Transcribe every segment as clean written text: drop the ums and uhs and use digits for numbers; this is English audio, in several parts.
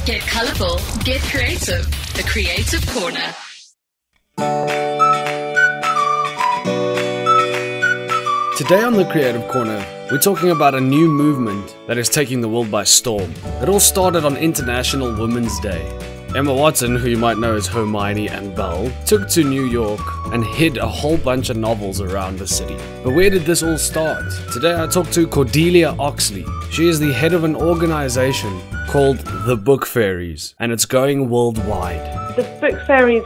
Get colourful, get creative. The Creative Corner. Today on the Creative Corner, we're talking about a new movement that is taking the world by storm. It all started on International Women's Day. Emma Watson, who you might know as Hermione and Belle, took to New York and hid a whole bunch of novels around the city. But where did this all start? Today I talked to Cordelia Oxley. She is the head of an organization called the Book Fairies, and it's going worldwide. The Book Fairies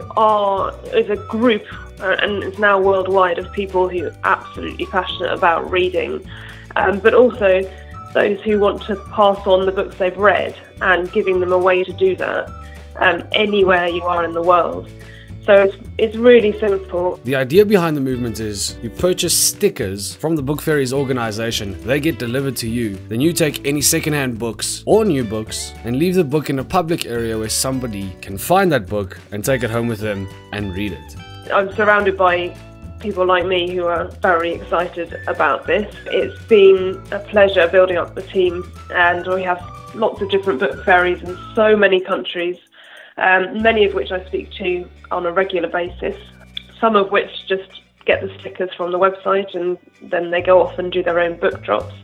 is a group, and it's now worldwide, of people who are absolutely passionate about reading, but also those who want to pass on the books they've read and giving them a way to do that anywhere you are in the world. So it's really simple. The idea behind the movement is you purchase stickers from the Book Fairies organization, they get delivered to you, then you take any secondhand books or new books and leave the book in a public area where somebody can find that book and take it home with them and read it. I'm surrounded by people like me who are very excited about this. It's been a pleasure building up the team, and we have lots of different book fairies in so many countries, many of which I speak to on a regular basis, some of which just get the stickers from the website and then they go off and do their own book drops,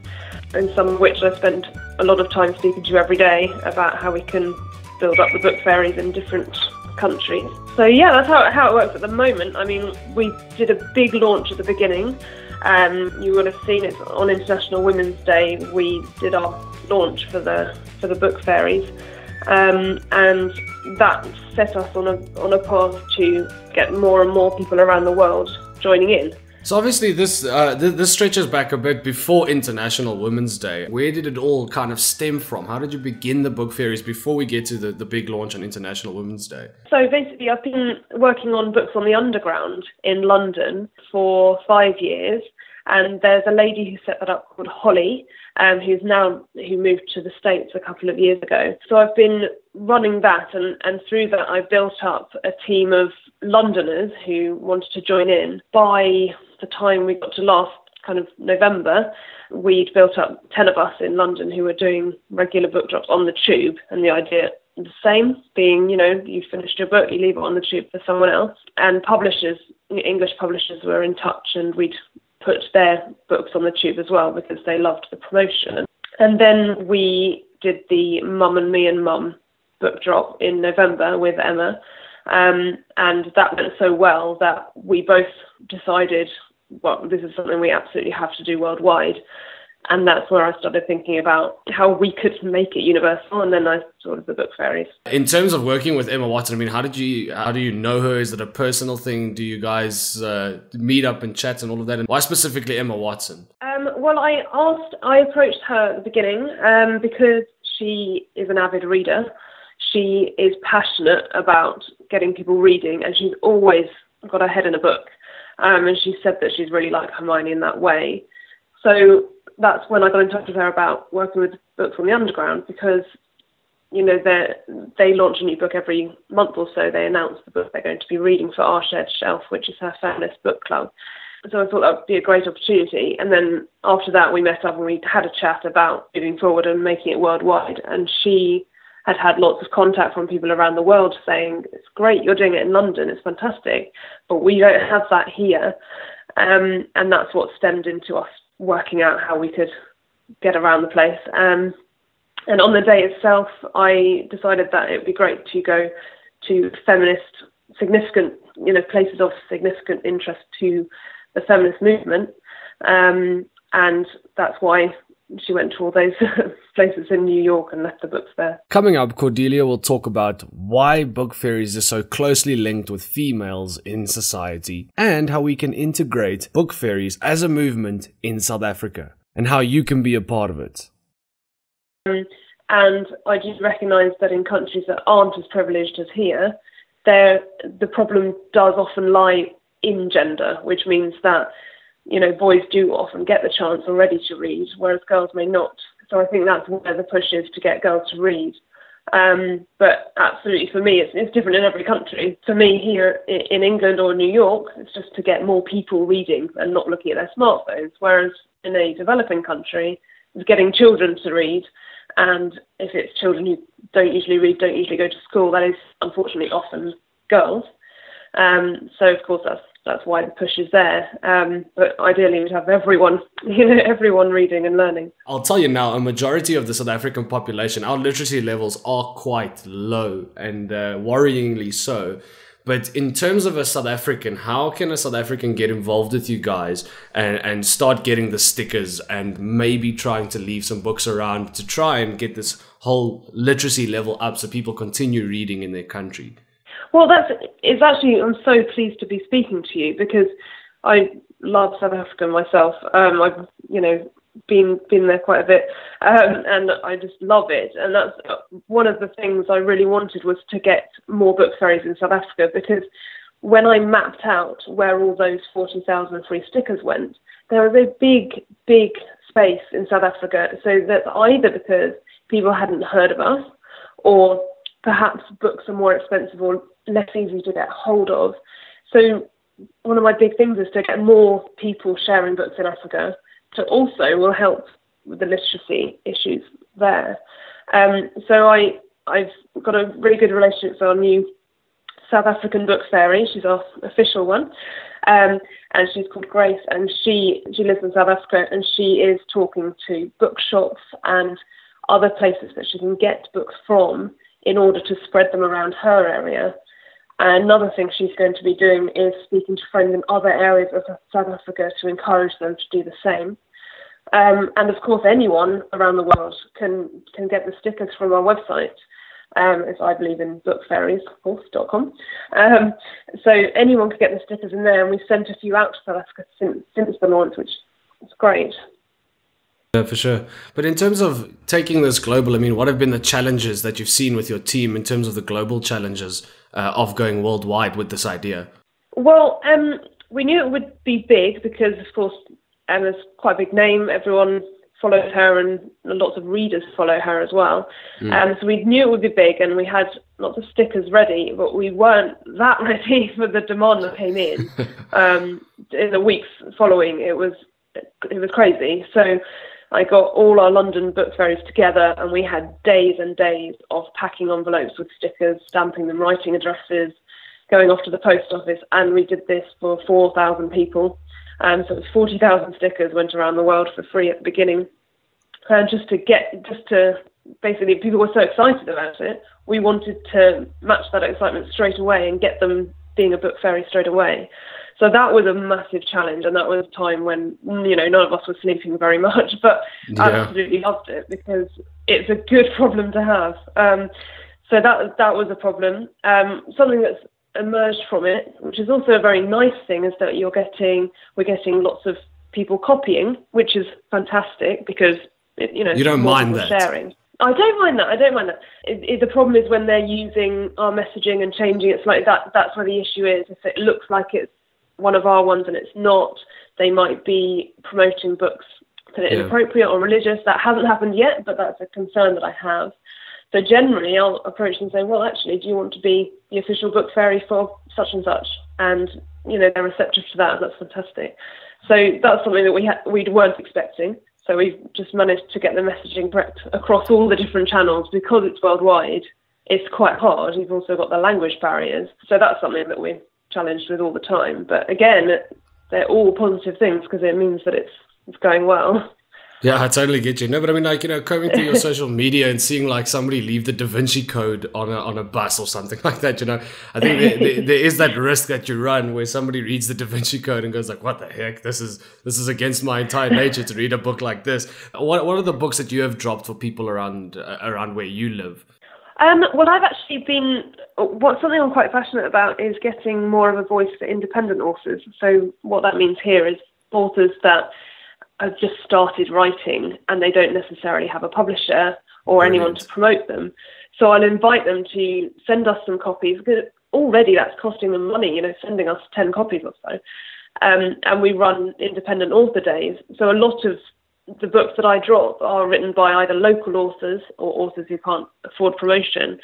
and some of which I spend a lot of time speaking to every day about how we can build up the book fairies in different countries. So yeah, that's how it works at the moment. I mean, we did a big launch at the beginning. You will have seen it on International Women's Day. We did our launch for the Book Fairies, and that set us on a path to get more and more people around the world joining in. So obviously this stretches back a bit before International Women's Day. Where did it all kind of stem from? How did you begin the Book Fairies before we get to the big launch on International Women's Day? So basically I've been working on Books on the Underground in London for 5 years, and there's a lady who set that up called Holly, who moved to the States a couple of years ago. So I've been running that, and through that I built up a team of Londoners who wanted to join in. By the time we got to last kind of November, we'd built up 10 of us in London who were doing regular book drops on the tube, and the idea the same, being, you finished your book, you leave it on the tube for someone else. And publishers, English publishers, were in touch, and we'd put their books on the tube as well because they loved the promotion. And then we did the Mum and Me and Mum book drop in November with Emma, and that went so well that we both decided, well, this is something we absolutely have to do worldwide. And that's where I started thinking about how we could make it universal, and then I thought of the Book Fairies. In terms of working with Emma Watson, I mean, how do you know her? Is it a personal thing? Do you guys meet up and chat and all of that? And why specifically Emma Watson? Well, I approached her at the beginning because she is an avid reader. She is passionate about getting people reading, and she's always got her head in a book. And she said that she's really like Hermione in that way. So that's when I got in touch with her about working with Books on the Underground, because, they launch a new book every month or so. They announce the book they're going to be reading for Our Shared Shelf, which is her feminist book club. So I thought that would be a great opportunity. And then after that, we met up and we had a chat about moving forward and making it worldwide. And she had lots of contact from people around the world saying, it's great, you're doing it in London, it's fantastic, but we don't have that here. And that's what stemmed into us working out how we could get around the place. And on the day itself, I decided that it would be great to go to significant places of significant interest to the feminist movement. And that's why she went to all those places in New York and left the books there. Coming up, Cordelia will talk about why Book Fairies is so closely linked with females in society, and how we can integrate Book Fairies as a movement in South Africa, and how you can be a part of it. And I do recognise that in countries that aren't as privileged as here, the problem does often lie in gender, which means that boys do often get the chance already to read, whereas girls may not. So I think that's where the push is, to get girls to read. But absolutely, for me, it's different in every country. For me, here in England or New York, it's just to get more people reading and not looking at their smartphones. Whereas in a developing country, it's getting children to read And if it's children who don't usually read, don't usually go to school, that is unfortunately often girls. So of course that's why the push is there. But ideally we'd have everyone, everyone reading and learning. I'll tell you now, a majority of the South African population, our literacy levels are quite low, and worryingly so. But in terms of a South African, how can a South African get involved with you guys and start getting the stickers and maybe trying to leave some books around to try and get this whole literacy level up so people continue reading in their country? Well, I'm so pleased to be speaking to you, because I love South Africa myself. I've, been there quite a bit, and I just love it. And that's one of the things I really wanted, was to get more book fairies in South Africa, because when I mapped out where all those 40,000 free stickers went, there was a big, big space in South Africa. So that's either because people hadn't heard of us, or perhaps books are more expensive or less easy to get hold of. So one of my big things is to get more people sharing books in Africa, to also will help with the literacy issues there. So I've got a really good relationship with our new South African Book Fairy. She's our official one. And she's called Grace, and she lives in South Africa, and she is talking to bookshops and other places that she can get books from in order to spread them around her area. And another thing she's going to be doing is speaking to friends in other areas of South Africa to encourage them to do the same. And of course, anyone around the world can get the stickers from our website. As I believe in bookfairies.com. So anyone can get the stickers in there, and we've sent a few out to South Africa since the launch, which is great. Yeah, for sure. But in terms of taking this global, I mean, what have been the challenges that you've seen with your team in terms of the global challenges of going worldwide with this idea? Well, we knew it would be big because, of course, Emma's quite a big name. Everyone follows her, and lots of readers follow her as well. So we knew it would be big, and we had lots of stickers ready, but we weren't that ready for the demand that came in. In the weeks following, it was crazy. So I got all our London book fairies together, and we had days and days of packing envelopes with stickers, stamping them, writing addresses, going off to the post office, and we did this for 4,000 people. So it was 40,000 stickers went around the world for free at the beginning. And just to basically, people were so excited about it, we wanted to match that excitement straight away and get them being a book fairy straight away. So that was a massive challenge, and that was a time when, none of us were sleeping very much, but I absolutely loved it because it's a good problem to have. So that was a problem. Something that's emerged from it, which is also a very nice thing, is that we're getting lots of people copying, which is fantastic because you don't mind that sharing. I don't mind that. The problem is when they're using our messaging and changing it slightly. That's where the issue is. If it looks like it's one of our ones and it's not, they might be promoting books that are inappropriate or religious. That hasn't happened yet, but that's a concern that I have. So generally, I'll approach them and say, well, actually, do you want to be the official book fairy for such and such? And, they're receptive to that, and that's fantastic. So that's something that we weren't expecting. So we've just managed to get the messaging correct across all the different channels. Because it's worldwide, it's quite hard. We've also got the language barriers. So that's something that we're challenged with all the time. But again, they're all positive things because it means that it's going well. Yeah, I totally get you. No, but I mean, combing through your social media and seeing somebody leave the Da Vinci Code on a bus or something like that, I think there is that risk that you run where somebody reads the Da Vinci Code and goes like, what the heck? This is against my entire nature to read a book like this. What are the books that you have dropped for people around where you live? Well, I've actually something I'm quite passionate about is getting more of a voice for independent authors. So what that means here is authors that have just started writing and they don't necessarily have a publisher or anyone to promote them. So I'll invite them to send us some copies, because already that's costing them money, sending us 10 copies or so. And we run independent author days. So a lot of the books that I drop are written by either local authors or authors who can't afford promotion.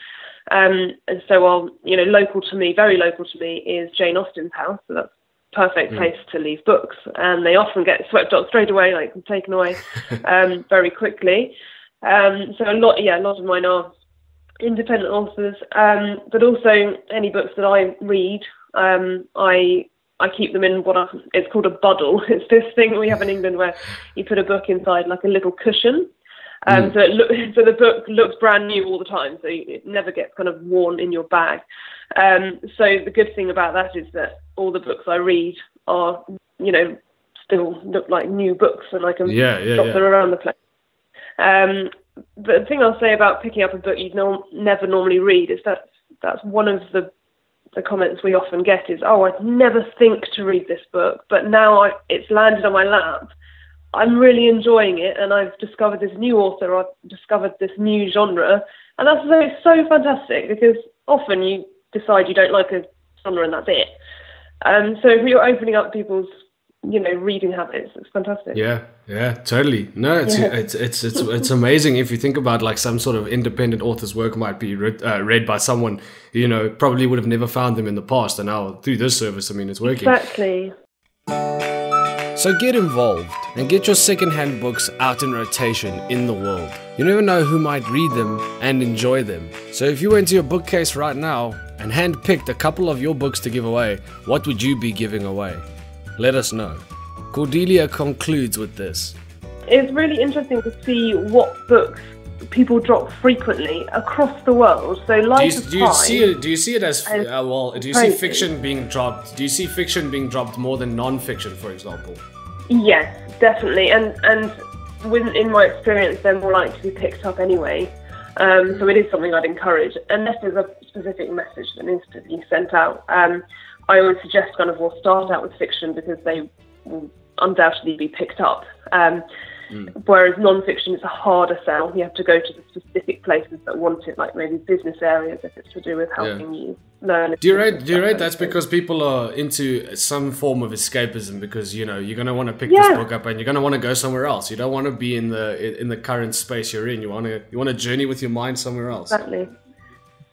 And so local to me, very local to me, is Jane Austen's house. So that's perfect place to leave books, and they often get swept up straight away, taken away very quickly. So a lot of mine are independent authors, but also any books that I read, I keep them in it's called a buddle. It's this thing we have in England where you put a book inside like a little cushion. So the book looks brand new all the time, so it never gets kind of worn in your bag. So the good thing about that is that all the books I read are, still look like new books, and I can shop them around the place. The thing I'll say about picking up a book you'd never normally read is that's one of the comments we often get is, oh, I'd never think to read this book, but now it's landed on my lap. I'm really enjoying it, and I've discovered this new author, or I've discovered this new genre, and that's so fantastic, because often you decide you don't like a genre and that's it. So if you're opening up people's reading habits, it's fantastic. Yeah, totally. No, it's amazing if you think about like some sort of independent author's work might be read by someone probably would have never found them in the past, and now through this service, it's working. Exactly. So get involved and get your secondhand books out in rotation in the world. You never know who might read them and enjoy them. So if you went to your bookcase right now and handpicked a couple of your books to give away, what would you be giving away? Let us know. Cordelia concludes with this. It's really interesting to see what books people drop frequently across the world. So, do you see it as do you see fiction being dropped? Do you see fiction being dropped more than non-fiction, for example? Yes, definitely. And in my experience, they're more likely to be picked up anyway. So it is something I'd encourage, unless there's a specific message that needs to be sent out. I always suggest we'll start out with fiction, because they will undoubtedly be picked up. Whereas non-fiction is a harder sell. You have to go to the specific places that want it, like maybe business areas, if it's to do with helping you learn. Do you rate that's because people are into some form of escapism, because you're going to want to pick this book up and you're going to want to go somewhere else. You don't want to be in the current space you're in. You want to journey with your mind somewhere else.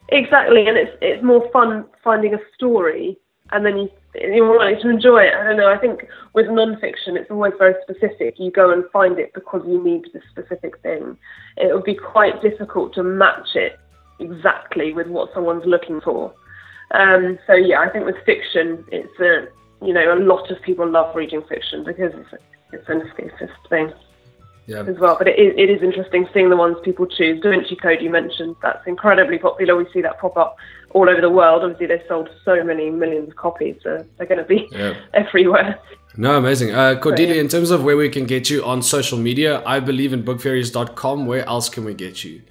Exactly, and it's more fun finding a story, and then you're more likely to enjoy it. I don't know, I think with non-fiction it's always very specific. You go and find it because you need this specific thing. It would be quite difficult to match it exactly with what someone's looking for. So yeah, I think with fiction, it's a lot of people love reading fiction because it's an escapist thing as well. But it is interesting seeing the ones people choose. Da Vinci Code, you mentioned, that's incredibly popular. We see that pop up all over the world. Obviously, they've sold so many millions of copies, so they're going to be everywhere. No, amazing. Cordelia, in terms of where we can get you on social media, I believe in bookfairies.com. Where else can we get you?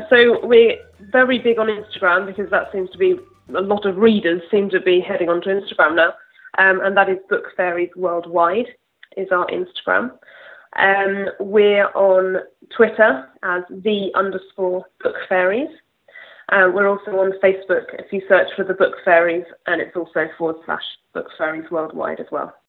So we're very big on Instagram, because that seems to be a lot of readers seem to be heading onto Instagram now. And that is Book Fairies Worldwide is our Instagram. We're on Twitter as _Book Fairies. We're also on Facebook if you search for the Book Fairies, and it's also /Book Fairies Worldwide as well.